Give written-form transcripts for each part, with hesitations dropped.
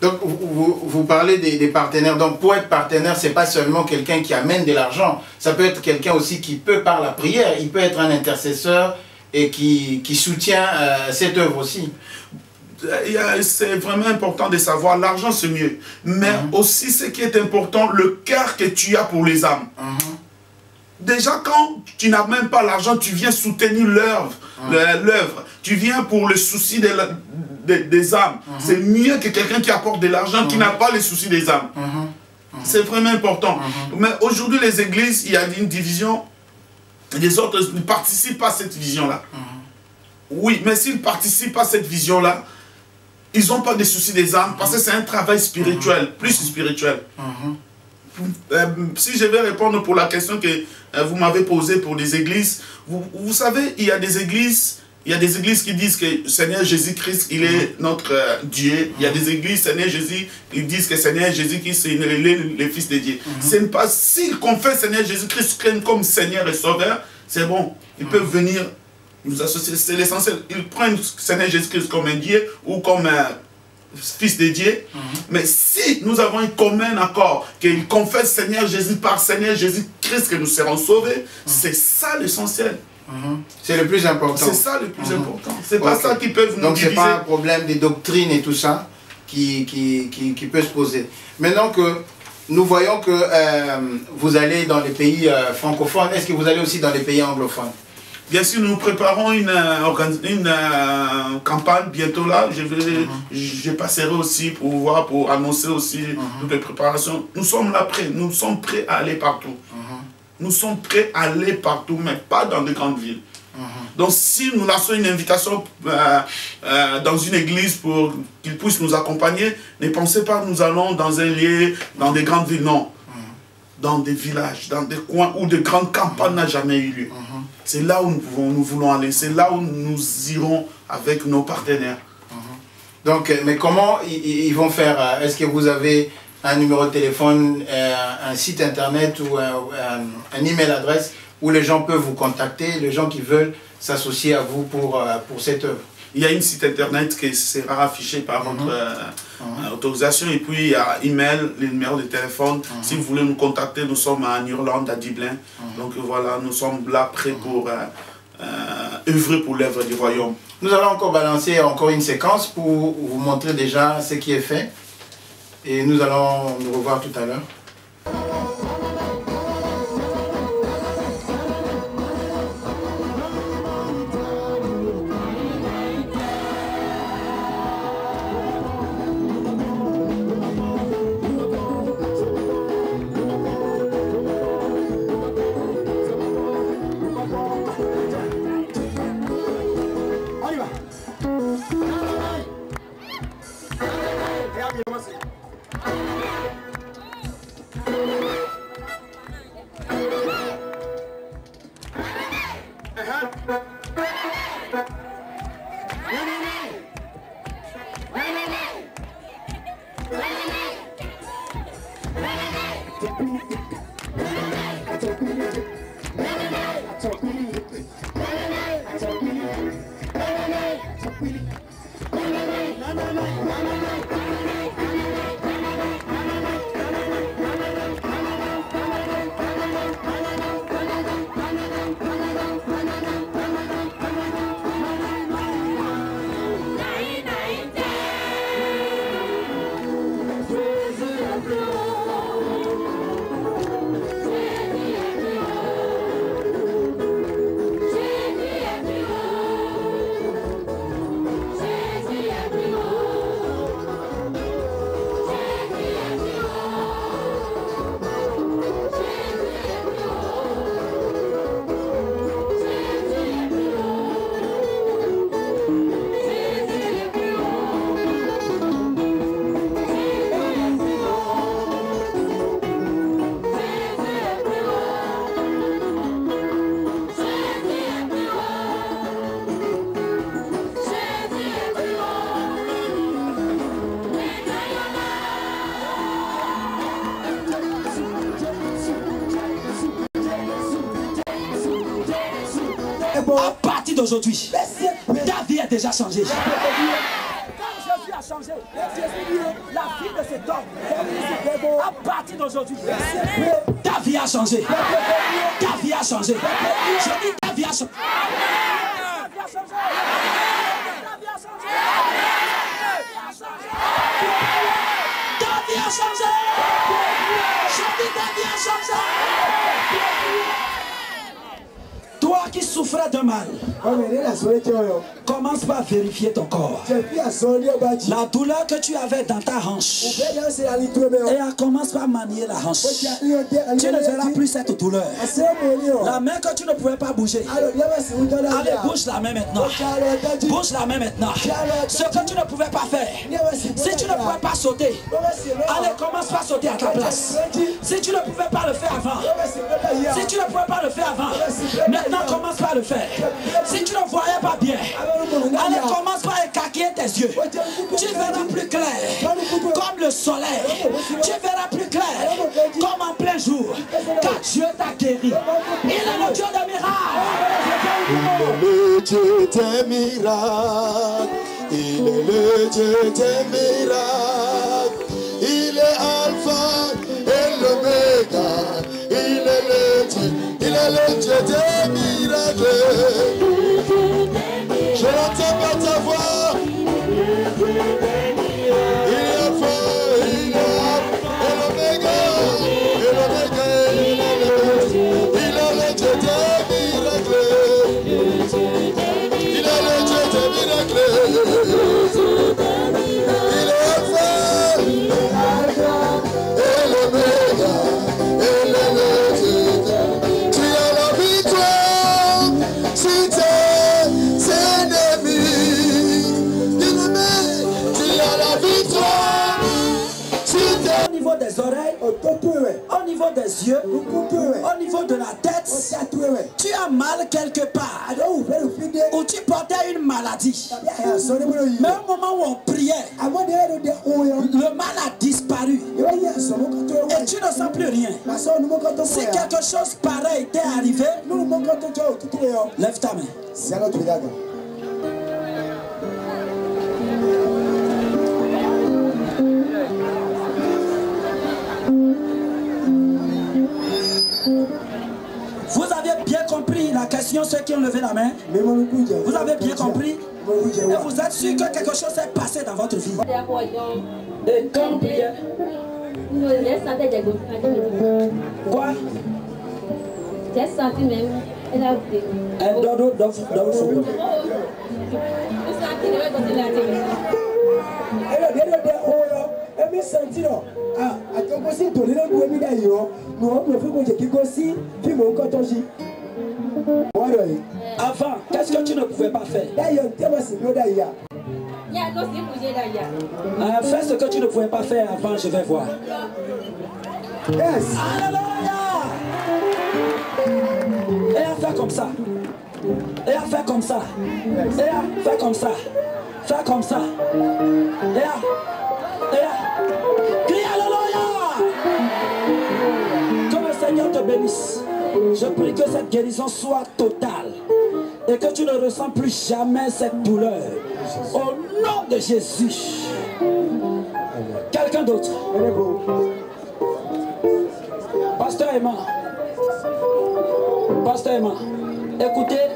Donc, vous parlez des partenaires. Donc, pour être partenaire, ce n'est pas seulement quelqu'un qui amène de l'argent. Ça peut être quelqu'un aussi qui peut, par la prière, il peut être un intercesseur et qui soutient cette œuvre aussi. C'est vraiment important de savoir, l'argent c'est mieux. Mais aussi, ce qui est important, le cœur que tu as pour les âmes. Déjà, quand tu n'as même pas l'argent, tu viens soutenir l'œuvre. Tu viens pour le souci des âmes. C'est mieux que quelqu'un qui apporte de l'argent qui n'a pas les soucis des âmes. C'est vraiment important. Mais aujourd'hui, les églises, il y a une division. Les autres ne participent pas à cette vision-là. Oui, mais s'ils participent à cette vision-là, ils n'ont pas de soucis des âmes parce que c'est un travail spirituel, plus spirituel. Si je vais répondre pour la question que vous m'avez posée pour les églises, vous savez, il y a des églises qui disent que Seigneur Jésus-Christ, il est notre Dieu. Il y a des églises, Seigneur Jésus, ils disent que Seigneur Jésus-Christ, il est le Fils de Dieu. Ce n'est pas, s'ils confessent Seigneur Jésus-Christ comme Seigneur et Sauveur, c'est bon. Ils peuvent venir nous associer, c'est l'essentiel. Ils prennent Seigneur Jésus-Christ comme un Dieu ou comme un Fils de Dieu. Mais si nous avons un commun accord, qu'ils confessent Seigneur Jésus par Seigneur Jésus-Christ que nous serons sauvés, c'est ça l'essentiel. C'est le plus important. C'est ça le plus important. C'est pas ça qui peut nous Donc diviser. c'est pas un problème des doctrines et tout ça qui peut se poser. Maintenant que nous voyons que vous allez dans les pays francophones, est-ce que vous allez aussi dans les pays anglophones? Bien sûr, nous préparons une campagne bientôt là. Je passerai aussi pour annoncer aussi toutes les préparations. Nous sommes là prêts. Nous sommes prêts à aller partout. Nous sommes prêts à aller partout, mais pas dans de grandes villes. Donc si nous lançons une invitation dans une église pour qu'ils puissent nous accompagner, ne pensez pas que nous allons dans un lieu, dans des grandes villes, non. Dans des villages, dans des coins où de grandes campagnes n'ont jamais eu lieu. C'est là où nous voulons aller, c'est là où nous irons avec nos partenaires. Donc, mais comment ils vont faire? Est-ce que vous avez un numéro de téléphone, un site internet ou un email adresse où les gens peuvent vous contacter, les gens qui veulent s'associer à vous pour cette œuvre? Il y a une site internet qui sera affiché par votre autorisation, et puis il y a email, les numéros de téléphone. Si vous voulez nous contacter, nous sommes en Irlande, à Dublin. Donc voilà, nous sommes là prêts pour œuvrer pour l'œuvre du royaume. Nous allons encore balancer une séquence pour vous montrer déjà ce qui est fait. Et nous allons nous revoir tout à l'heure. À partir d'aujourd'hui, ta vie a déjà changé. Quand Jésus a changé, Jésus dit, la cet homme. À partir d'aujourd'hui, ta vie a changé. Ta vie a changé. Je dis ta vie a changé. Ta vie a changé. Ta vie a changé. Ta vie a changé. Je dis ta vie a changé. Toi qui souffrais de mal, commence par vérifier ton corps. La douleur que tu avais dans ta hanche, et commence par manier la hanche. Tu ne verras plus cette douleur. La main que tu ne pouvais pas bouger, allez, bouge la main maintenant. Bouge la main maintenant. Ce que tu ne pouvais pas faire, si tu ne pouvais pas sauter, allez, commence par sauter à ta place. Si tu ne pouvais pas le faire avant, si tu ne pouvais pas le faire avant, maintenant commence par le faire. Si tu ne voyais pas bien, allez, commence par écarquiller tes yeux. Tu verras plus clair comme le soleil. Tu verras plus clair comme en plein jour. Car Dieu t'a guéri. Il est le Dieu des miracles. Il est le Dieu des miracles. Il est le Dieu des miracles. Il est Alpha et l'Oméga. Il est le Dieu. Il est le Dieu des miracles. Je n'entends pas ta voix. Il est Alpha, il est Alpha et l'Oméga. Et l'Oméga, il est le Dieu des miracles. Il est le Dieu des miracles. Il est Alpha et l'Oméga. Il est le Dieu. Tu as la victoire sur tes ennemis. Tu as la victoire sur tes... Au niveau des oreilles, au niveau des yeux, au niveau de la tête, tu as mal quelque part, ou tu portais une maladie. Mais au moment où on priait, le mal a disparu et tu ne sens plus rien. Si quelque chose pareil t'est arrivé, lève ta main. Vous avez bien compris la question, ceux qui ont levé la main? Vous avez bien compris? Et vous êtes sûr que quelque chose s'est passé dans votre vie? Et quand on priait, quoi? J'ai senti même. Elle a oublié. Avant, qu'est-ce que tu ne pouvais pas faire? Fais ce que tu ne pouvais pas faire avant, je vais voir. Yes. Alléluia. Et à faire comme ça. Et à faire comme ça. Et à faire comme ça. Faire comme ça. Et à crie alléluia. Que le Seigneur te bénisse. Je prie que cette guérison soit totale et que tu ne ressens plus jamais cette douleur. Au nom de Jésus. Quelqu'un d'autre? Pasteur Emma. Pasteur Emma. Écoutez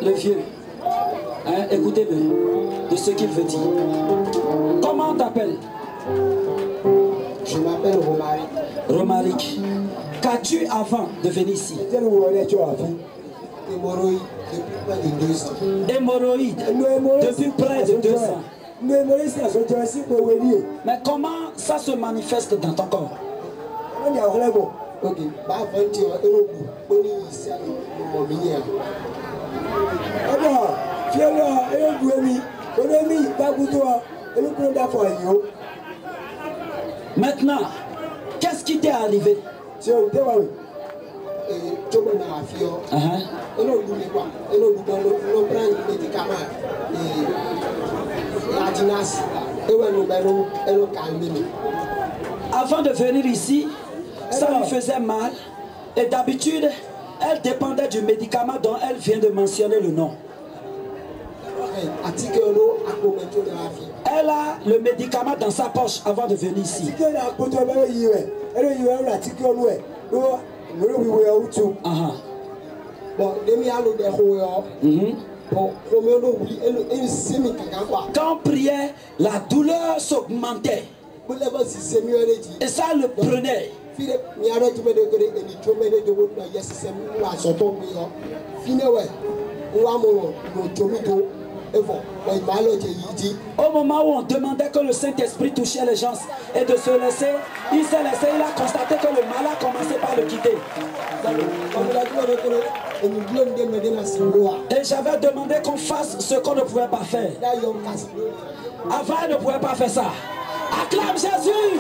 le vieux. Hein, écoutez-le de ce qu'il veut dire. Comment on t'appelle? Je m'appelle Romaric. Romaric. Qu'as-tu avant de venir ici? Hémorroïde depuis près de 2 ans. Hémorroïde depuis près de 2 ans. Mais comment ça se manifeste dans ton corps? Maintenant, qu'est-ce qui t'est arrivé? Avant de venir ici, ça lui faisait mal et d'habitude, elle dépendait du médicament dont elle vient de mentionner le nom. Elle a le médicament dans sa poche avant de venir ici. Quand on priait, la douleur s'augmentait. Et ça le prenait. Au moment où on demandait que le Saint-Esprit touchait les gens et de se laisser, il s'est laissé, il a constaté que le malade commençait par le quitter. Et j'avais demandé qu'on fasse ce qu'on ne pouvait pas faire. Avant, elle ne pouvait pas faire ça. Acclame Jésus!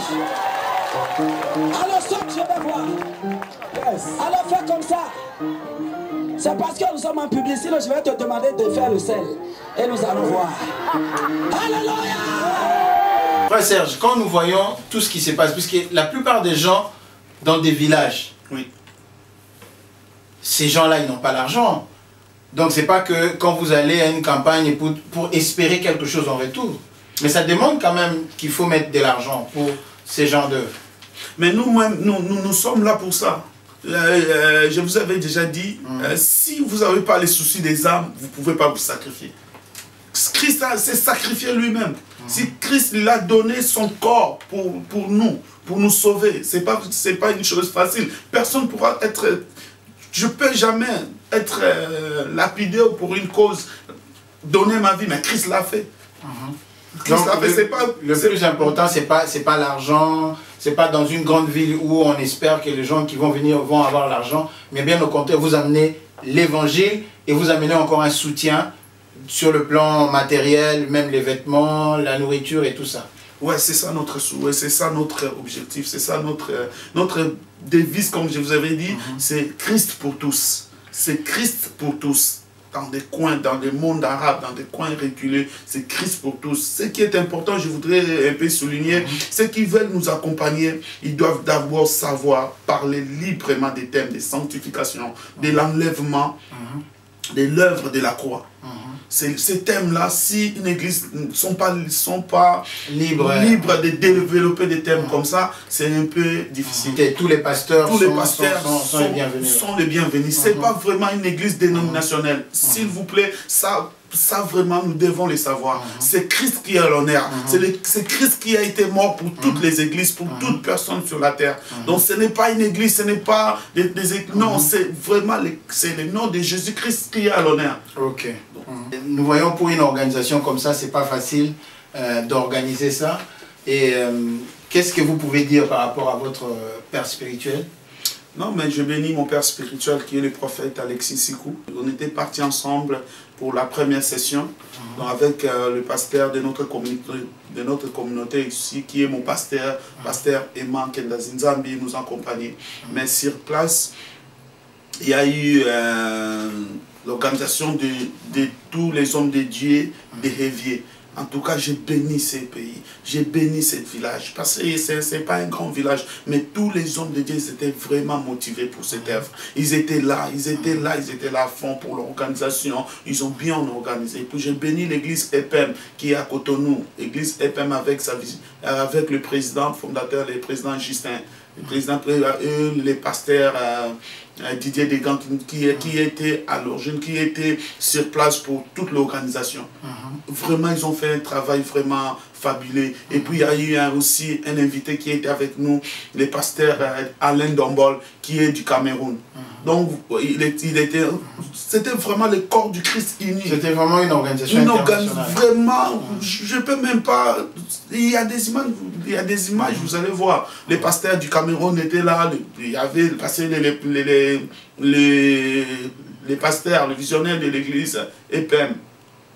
Alors saute, je vais voir. Alors fais comme ça. C'est parce que nous sommes en public, sinon je vais te demander de faire le sel. Et nous allons voir. Alléluia! Frère Serge, quand nous voyons tout ce qui se passe, puisque la plupart des gens dans des villages, oui, ces gens-là, ils n'ont pas l'argent. Donc c'est pas que quand vous allez à une campagne pour espérer quelque chose en retour. Mais ça demande quand même qu'il faut mettre de l'argent pour ces genres d'œuvres. Mais nous-mêmes, nous sommes là pour ça. Je vous avais déjà dit, si vous n'avez pas les soucis des âmes, vous ne pouvez pas vous sacrifier. Christ s'est sacrifié lui-même. Si Christ l'a donné son corps pour nous sauver, ce n'est pas une chose facile. Personne ne pourra être... Je ne peux jamais être lapidé pour une cause, donner ma vie, mais Christ l'a fait. Donc, le plus important, c'est pas l'argent, c'est pas dans une grande ville où on espère que les gens qui vont venir vont avoir l'argent, mais bien au contraire, vous amenez l'évangile et vous amenez encore un soutien sur le plan matériel, même les vêtements, la nourriture et tout ça. Ouais, c'est ça notre souhait, c'est ça notre objectif, c'est ça notre devise, comme je vous avais dit, c'est Christ pour tous. C'est Christ pour tous. Dans des coins, dans des mondes arabes, dans des coins reculés, c'est Christ pour tous. Ce qui est important, je voudrais un peu souligner, c'est qu'ils veulent nous accompagner, ils doivent d'abord savoir parler librement des thèmes de sanctification, de l'enlèvement, de l'œuvre de la croix. Ces thèmes-là, si une église ne sont pas libres de développer des thèmes comme ça, c'est un peu difficile. Et tous les pasteurs sont les bienvenus. Sont les bienvenus. Ce n'est pas vraiment une église dénominationnelle. S'il vous plaît, ça vraiment, nous devons le savoir. C'est Christ qui a l'honneur. C'est Christ qui a été mort pour toutes les églises, pour toute personne sur la terre. Donc ce n'est pas une église, ce n'est pas des églises. Non, c'est vraiment le nom de Jésus-Christ qui a l'honneur. Ok. Nous voyons pour une organisation comme ça, c'est pas facile d'organiser ça. Et qu'est-ce que vous pouvez dire par rapport à votre père spirituel? Non, mais je bénis mon père spirituel qui est le prophète Alexis Sikou. On était partis ensemble pour la première session, donc avec le pasteur de notre communauté ici, qui est mon pasteur, pasteur Emma Kendazinzambi, nous accompagnait. Mais sur place, il y a eu l'organisation de tous les hommes de Dieu de Révier. En tout cas, j'ai béni ces pays, j'ai béni ce village, parce que ce n'est pas un grand village, mais tous les hommes de Dieu étaient vraiment motivés pour cette œuvre. Ils étaient là à fond pour l'organisation, ils ont bien organisé. Et puis j'ai béni l'église EPM qui est à Cotonou, l'église EPM avec le président fondateur, le président Justin, le président, les pasteurs Didier Desgans qui était à l'origine, qui était sur place pour toute l'organisation. Vraiment, ils ont fait un travail vraiment fabuleux. Et puis, il y a eu aussi un invité qui était avec nous, le pasteur Alain Dombol, qui est du Cameroun. Donc, c'était vraiment le corps du Christ uni. C'était vraiment une organisation internationale. Vraiment, je ne peux même pas... Il y a des images, vous allez voir. Les pasteurs du Cameroun étaient là, il y avait passé les pasteurs, les visionnaires de l'église EPM.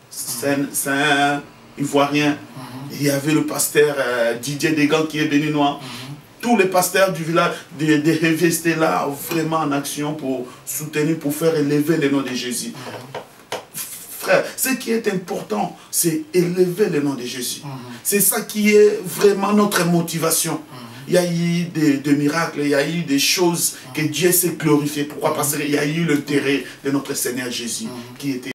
C'est un Ivoirien. Il y avait le pasteur Didier Desgans qui est béninois. Tous les pasteurs du village de Révier étaient là vraiment en action pour soutenir, pour faire élever le nom de Jésus. Frère, ce qui est important, c'est élever le nom de Jésus. C'est ça qui est vraiment notre motivation. Il y a eu des miracles, il y a eu des choses que Dieu s'est glorifié. Pourquoi? Parce qu'il y a eu l'intérêt de notre Seigneur Jésus qui était